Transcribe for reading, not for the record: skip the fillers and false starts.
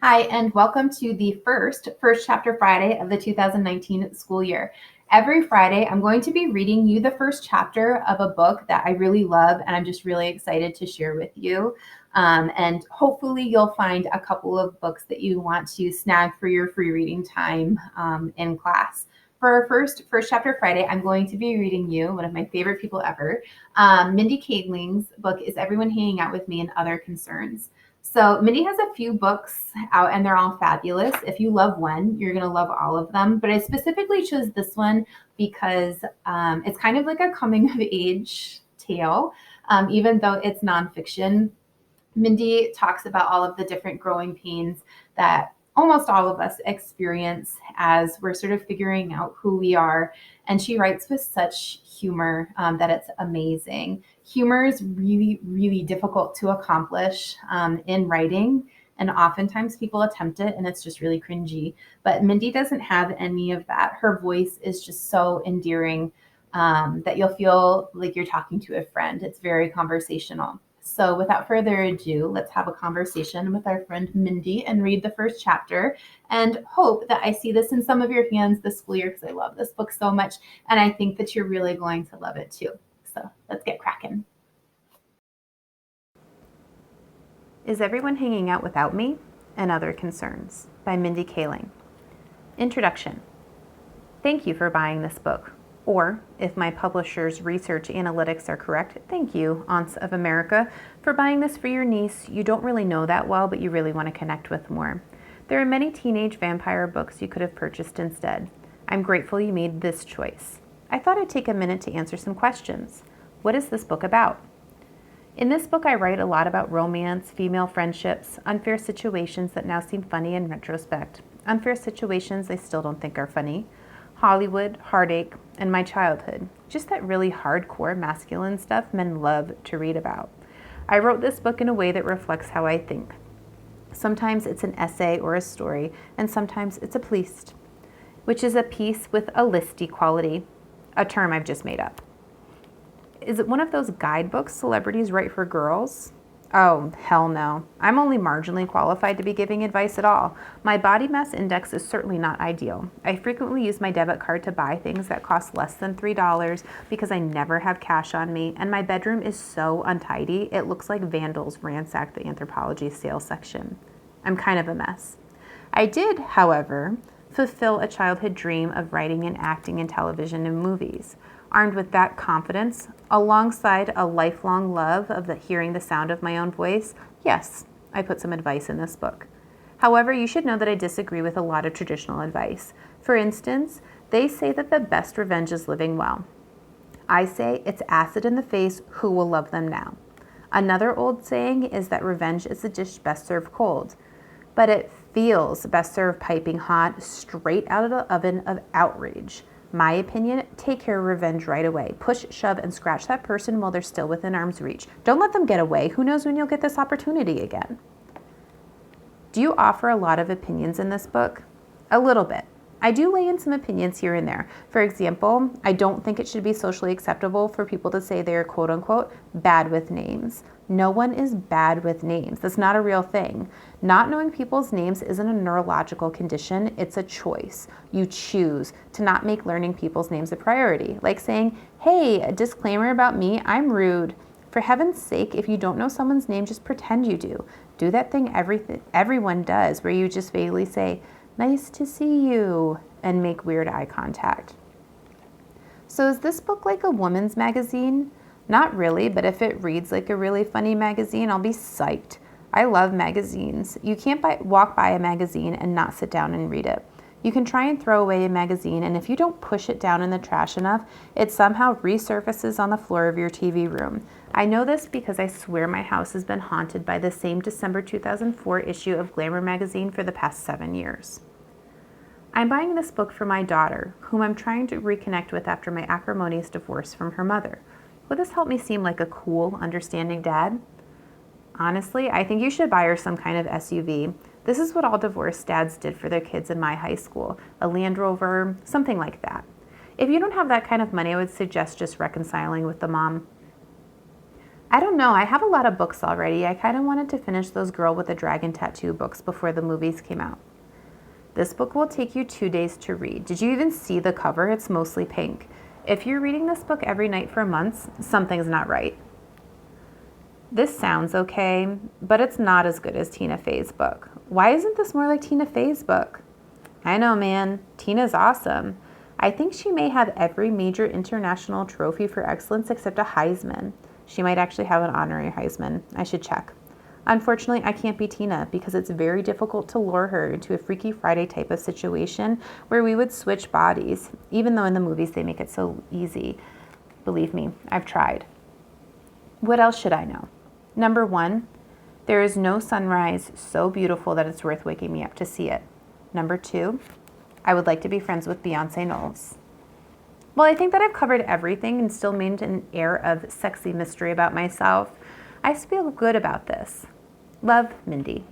Hi, and welcome to the first Chapter Friday of the 2019 school year. Every Friday, I'm going to be reading you the first chapter of a book that I really love, and I'm just really excited to share with you. And hopefully, you'll find a couple of books that you want to snag for your free reading time in class. For our first Chapter Friday, I'm going to be reading you one of my favorite people ever. Mindy Kaling's book is Everyone Hanging Out with Me and Other Concerns. So Mindy has a few books out and they're all fabulous. If you love one, you're going to love all of them. But I specifically chose this one because it's kind of like a coming of age tale, even though it's nonfiction. Mindy talks about all of the different growing pains that almost all of us experience as we're sort of figuring out who we are. And she writes with such humor that it's amazing. Humor is really, really difficult to accomplish in writing. And oftentimes people attempt it and it's just really cringy. But Mindy doesn't have any of that. Her voice is just so endearing that you'll feel like you're talking to a friend. It's very conversational. So without further ado, let's have a conversation with our friend Mindy and read the first chapter and hope that I see this in some of your hands this school year because I love this book so much and I think that you're really going to love it too. So let's get cracking. Is Everyone Hanging Out Without Me and Other Concerns by Mindy Kaling. Introduction. Thank you for buying this book. Or, if my publisher's research analytics are correct, thank you, Aunts of America, for buying this for your niece you don't really know that well, but you really want to connect with more. There are many teenage vampire books you could have purchased instead. I'm grateful you made this choice. I thought I'd take a minute to answer some questions. What is this book about? In this book, I write a lot about romance, female friendships, unfair situations that now seem funny in retrospect, unfair situations I still don't think are funny, Hollywood, heartache, and my childhood. Just that really hardcore masculine stuff men love to read about. I wrote this book in a way that reflects how I think. Sometimes it's an essay or a story, and sometimes it's a pliste, which is a piece with a listy quality, a term I've just made up. Is it one of those guidebooks celebrities write for girls? Oh, hell no. I'm only marginally qualified to be giving advice at all. My body mass index is certainly not ideal. I frequently use my debit card to buy things that cost less than $3 because I never have cash on me, and my bedroom is so untidy it looks like vandals ransacked the Anthropology sales section. I'm kind of a mess. I did, however, fulfill a childhood dream of writing and acting in television and movies. Armed with that confidence, alongside a lifelong love of hearing the sound of my own voice, yes, I put some advice in this book. However, you should know that I disagree with a lot of traditional advice. For instance, they say that the best revenge is living well. I say it's acid in the face, who will love them now? Another old saying is that revenge is a dish best served cold, but it feels best served piping hot, straight out of the oven of outrage. My opinion, take care of revenge right away. Push, shove, and scratch that person while they're still within arm's reach. Don't let them get away. Who knows when you'll get this opportunity again? Do you offer a lot of opinions in this book? A little bit. I do lay in some opinions here and there. For example, I don't think it should be socially acceptable for people to say they are quote unquote bad with names. No one is bad with names. That's not a real thing. Not knowing people's names isn't a neurological condition, it's a choice. You choose to not make learning people's names a priority. Like saying, hey, a disclaimer about me, I'm rude. For heaven's sake, if you don't know someone's name, just pretend you do. Do that thing everyone does where you just vaguely say, nice to see you, and make weird eye contact. So is this book like a woman's magazine? Not really, but if it reads like a really funny magazine, I'll be psyched. I love magazines. You can't walk by a magazine and not sit down and read it. You can try and throw away a magazine, and if you don't push it down in the trash enough, it somehow resurfaces on the floor of your TV room. I know this because I swear my house has been haunted by the same December 2004 issue of Glamour magazine for the past 7 years. I'm buying this book for my daughter, whom I'm trying to reconnect with after my acrimonious divorce from her mother. Will this help me seem like a cool, understanding dad? Honestly, I think you should buy her some kind of SUV. This is what all divorced dads did for their kids in my high school, a Land Rover, something like that. If you don't have that kind of money, I would suggest just reconciling with the mom. I don't know. I have a lot of books already. I kind of wanted to finish those Girl with a Dragon Tattoo books before the movies came out. This book will take you 2 days to read. Did you even see the cover? It's mostly pink. If you're reading this book every night for months, something's not right. This sounds okay, but it's not as good as Tina Fey's book. Why isn't this more like Tina Fey's book? I know, man. Tina's awesome. I think she may have every major international trophy for excellence except a Heisman. She might actually have an honorary Heisman. I should check. Unfortunately, I can't be Tina because it's very difficult to lure her into a Freaky Friday type of situation where we would switch bodies, even though in the movies they make it so easy. Believe me, I've tried. What else should I know? Number 1, there is no sunrise so beautiful that it's worth waking me up to see it. Number 2, I would like to be friends with Beyonce Knowles. Well, I think that I've covered everything and still maintained an air of sexy mystery about myself. I feel good about this. Love, Mindy.